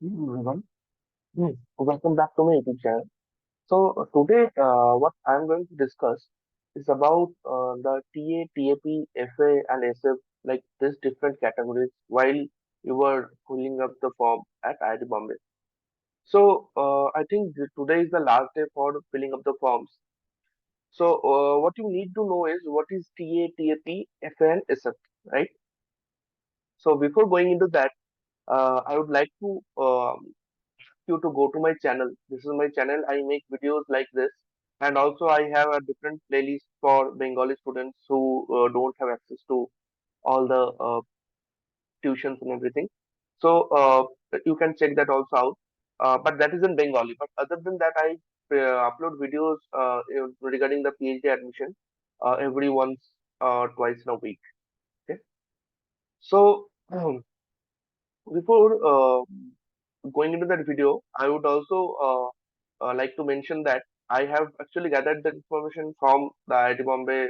Everyone. Welcome back to my YouTube channel. Today, what I'm going to discuss is about the TA, TAP, FA, and SF, like these different categories while you were filling up the form at IIT Bombay. I think today is the last day for filling up the forms. What you need to know is what is TA, TAP, FA, and SF, right? So, before going into that, I would like to you to go to my channel. This is my channel. I make videos like this, and also I have a different playlist for Bengali students who don't have access to all the tuitions and everything. You can check that also out. But that is in Bengali. But other than that, I upload videos regarding the PhD admission every once twice in a week. Okay. So before going into that video, I would also like to mention that I have actually gathered the information from the IIT Bombay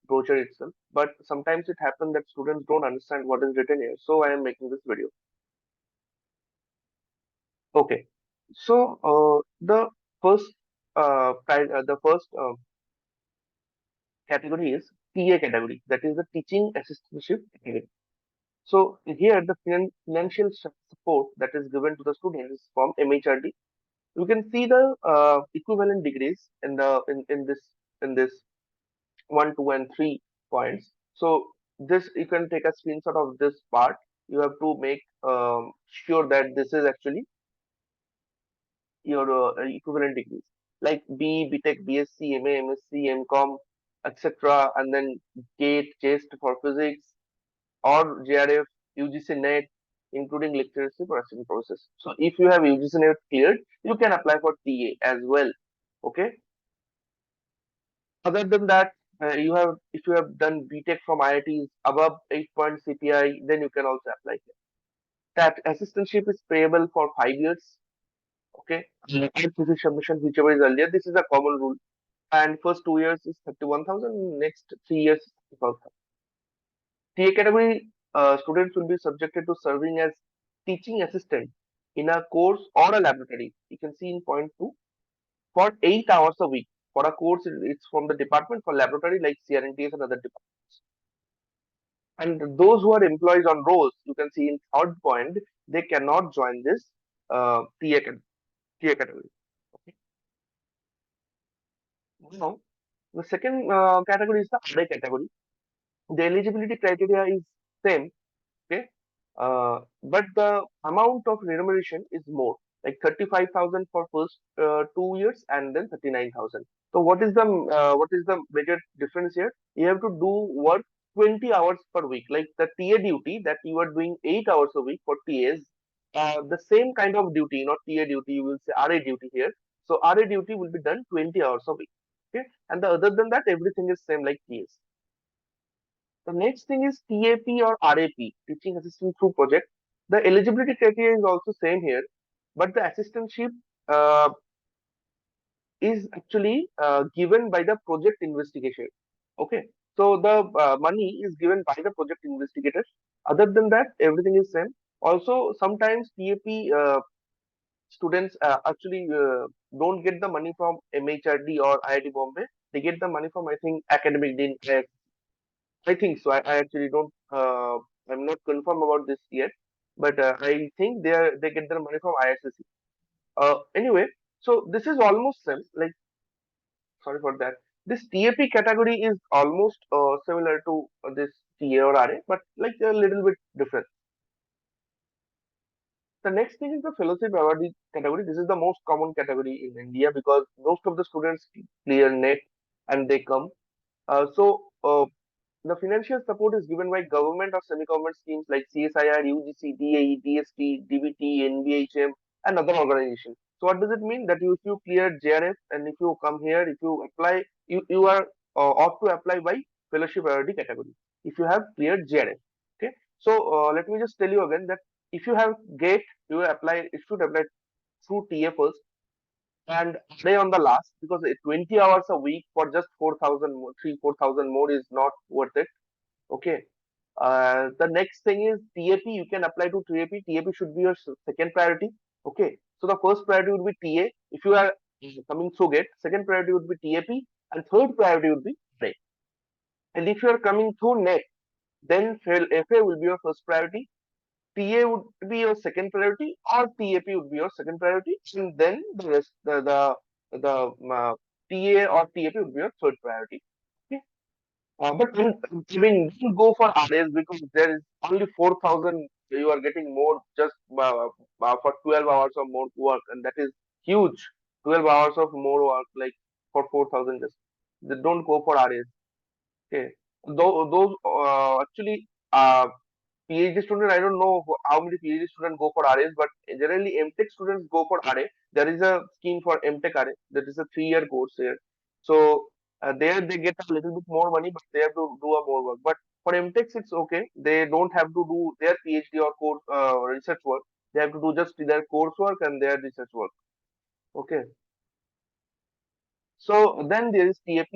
brochure itself, but sometimes it happens that students don't understand what is written here, so I am making this video. Okay, the first category is TA category, that is the teaching assistantship category. So here the financial support that is given to the students is from MHRD. You can see the equivalent degrees in this 1, 2, and 3 points. So this you can take a screenshot of this part. You have to make sure that this is actually your equivalent degrees like BTech, BSc, MA, MSc, MCom, etc. And then GATE, JEST for physics or JRF, UGC NET, including literacy processing process. So if you have UGC NET cleared, you can apply for TA as well. Okay. Other than that, if you have done BTech from IITs above 8 point CPI, then you can also apply here. That assistantship is payable for 5 years. Okay. And thesis submission, whichever is earlier. This is a common rule. And first 2 years is 31,000. Next 3 years is 35,000. TA category students will be subjected to serving as teaching assistant in a course or a laboratory. You can see in point 2 for 8 hours a week. For a course, it's from the department. For laboratory, like CRNTS and other departments. And those who are employees on roles, you can see in third point, they cannot join this TA category. Okay. Now, the second category is the other category. The eligibility criteria is same. Okay. But the amount of remuneration is more, like 35,000 for first 2 years and then 39,000. So what is the major difference here? You have to do work 20 hours per week, like the TA duty that you are doing 8 hours a week for TAs. The same kind of duty, not TA duty, you will say RA duty here. So RA duty will be done 20 hours a week. Okay, and the other than that, everything is same like TAs. The next thing is TAP or RAP, Teaching Assistant Through Project. The eligibility criteria is also same here, but the assistantship uh, is actually given by the project investigator. Okay, so the money is given by the project investigators. Other than that, everything is same. Also, sometimes TAP students actually don't get the money from MHRD or IIT Bombay. They get the money from, I think, academic dean. I think so. I actually don't. I'm not confirmed about this yet, but I think they get their money from ISSC. Anyway, so this is almost same. Like, sorry for that. This TAP category is almost similar to this TA or RA, but like a little bit different. The next thing is the fellowship awardee category. This is the most common category in India because most of the students clear NET and they come. So the financial support is given by government or semi-government schemes like CSIR, UGC, DAE, DST, DBT, NBHM, and other organizations. So what does it mean? That if you clear JRF and if you come here, if you apply, you are ought to apply by fellowship priority category. If you have cleared JRF, okay. Let me just tell you again that if you have GATE, you apply. It should apply through TA first and stay on the last because 20 hours a week for just 4,000 more, 3 4,000 more is not worth it. Okay. The next thing is TAP. You can apply to TAP. TAP should be your second priority. Okay. So the first priority would be TA. If you are coming through GATE, second priority would be TAP, and third priority would be RA. And if you are coming through NET, then FA will be your first priority. TA would be your second priority, or TAP would be your second priority, and then the rest, TA or TAP would be your third priority. Okay. But I mean, don't go for RAs because there is only 4,000. You are getting more just for 12 hours of more work, and that is huge. 12 hours of more work, like for 4,000, just they don't go for RAs. Okay, those actually PhD student, I don't know how many PhD students go for RAs, but generally MTech students go for RA. There is a scheme for MTech RA. That is a 3-year course here. So there they get a little bit more money, but they have to do a more work. But for MTechs, it's okay. They don't have to do their PhD or course research work. They have to do just their coursework and their research work. Okay. So then there is TAP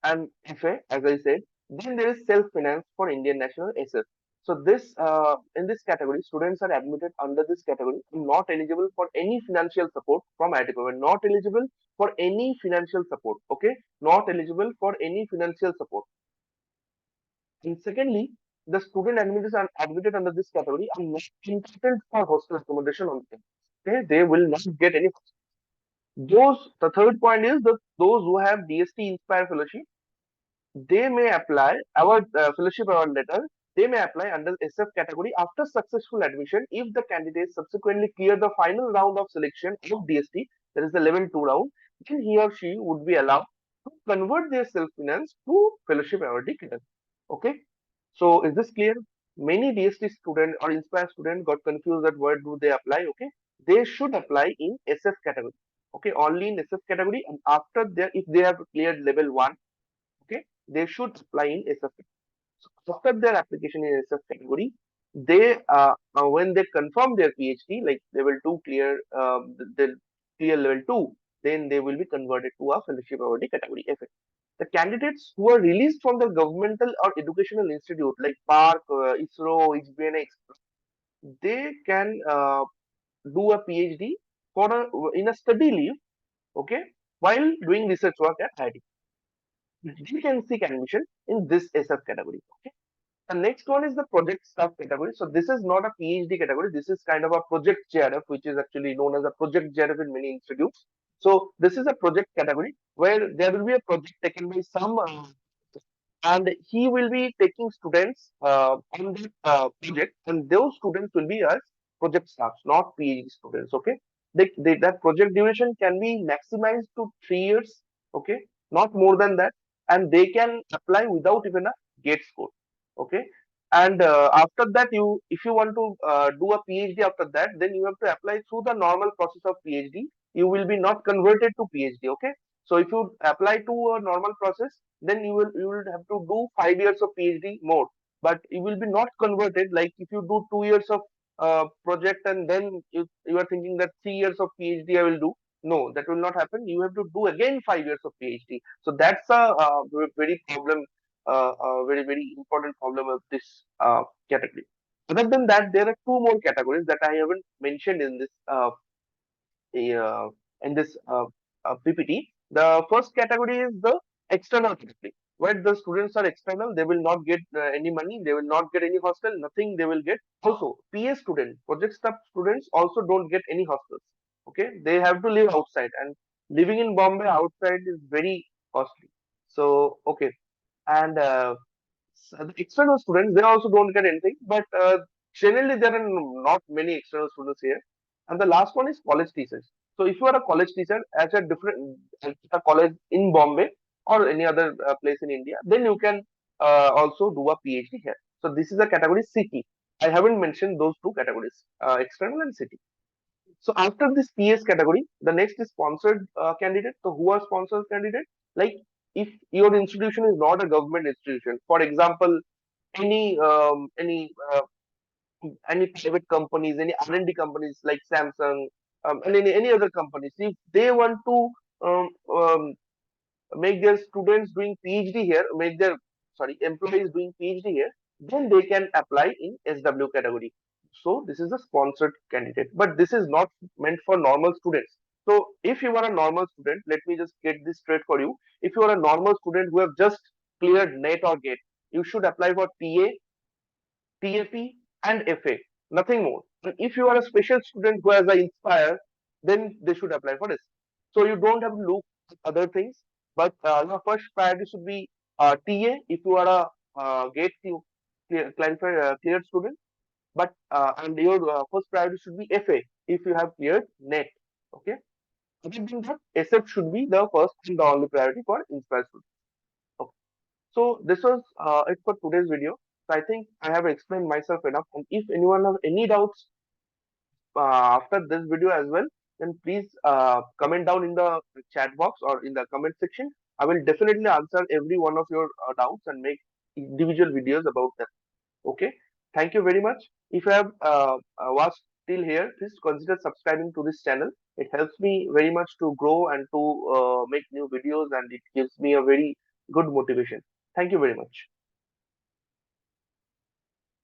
and FA, as I said. Then there is self-finance for Indian National SF. So this in this category, students are admitted under this category, not eligible for any financial support from IIT Bombay. Not eligible for any financial support. Okay, not eligible for any financial support. And secondly, the student admitted under this category are not entitled for hostel accommodation on them. Okay, they will not get any. The third point is that those who have DST Inspire Fellowship, they may apply our fellowship award letter. They may apply under SF category after successful admission if the candidates subsequently clear the final round of selection of DST, that is the level 2 round, then he or she would be allowed to convert their self-finance to fellowship award category. Okay, so is this clear? Many DST student or Inspire student got confused that where do they apply? Okay, they should apply in SF category. Okay, only in SF category, and after that, if they have cleared level 1, okay, they should apply in SF. So after their application in SF category, they when they confirm their PhD, like level 2 clear, the clear level 2, then they will be converted to a fellowship awardee category FA. The candidates who are released from the governmental or educational institute like PARC, ISRO, HBNX, they can do a PhD for in a study leave, okay, while doing research work at IIT. They can seek admission in this SF category. Okay. The next one is the project staff category. So this is not a PhD category. This is kind of a project JRF, which is actually known as a project JRF in many institutes. So this is a project category where there will be a project taken by some and he will be taking students on the project, and those students will be as project staffs, not PhD students. Okay, that project duration can be maximized to 3 years. Okay, not more than that, and they can apply without even a GATE score. Okay, and after that, if you want to do a PhD after that, then you have to apply through the normal process of PhD. You will be not converted to PhD. Okay, so if you apply to a normal process, then you will have to do 5 years of PhD more, but you will be not converted. Like if you do 2 years of project and then you are thinking that 3 years of PhD I will do. No, that will not happen. You have to do again 5 years of PhD. So that's a very problem, very important problem of this category. Other than that, there are two more categories that I haven't mentioned uh, in this PPT. The first category is the external category, where the students are external. They will not get any money. They will not get any hostel. Nothing they will get. Also, PA students, project staff students also don't get any hostels. Okay, they have to live outside, and living in Bombay outside is very costly. So okay, and the external students, they also don't get anything, but generally there are not many external students here. And the last one is college teachers. So if you are a college teacher at a different at a college in Bombay or any other place in India, then you can also do a PhD here. So this is a category city. I haven't mentioned those two categories, external and city. So after this PS category, the next is sponsored candidate. So who are sponsored candidate? Like if your institution is not a government institution, for example, any any private companies, any R&D companies like Samsung, and any other companies, if they want to um, um, make their students doing PhD here, make their employees doing PhD here, then they can apply in SW category. So this is a sponsored candidate, but this is not meant for normal students. So if you are a normal student, let me just get this straight for you. If you are a normal student who have just cleared NET or GATE, you should apply for TA, TAP, and FA, nothing more. And if you are a special student who has a Inspire, then they should apply for this. So you don't have to look at other things, but your first priority should be TA if you are a GATE cleared student, but and your first priority should be FA if you have cleared NET. Okay. Other than that, SF should be the first and the only priority for Inspire students. Okay. So this was it for today's video. So I think I have explained myself enough. And if anyone has any doubts after this video as well, then please comment down in the chat box or in the comment section. I will definitely answer every one of your doubts and make individual videos about them. Okay. Thank you very much. If you have watched till here, please consider subscribing to this channel. It helps me very much to grow and to make new videos, and it gives me a very good motivation. Thank you very much.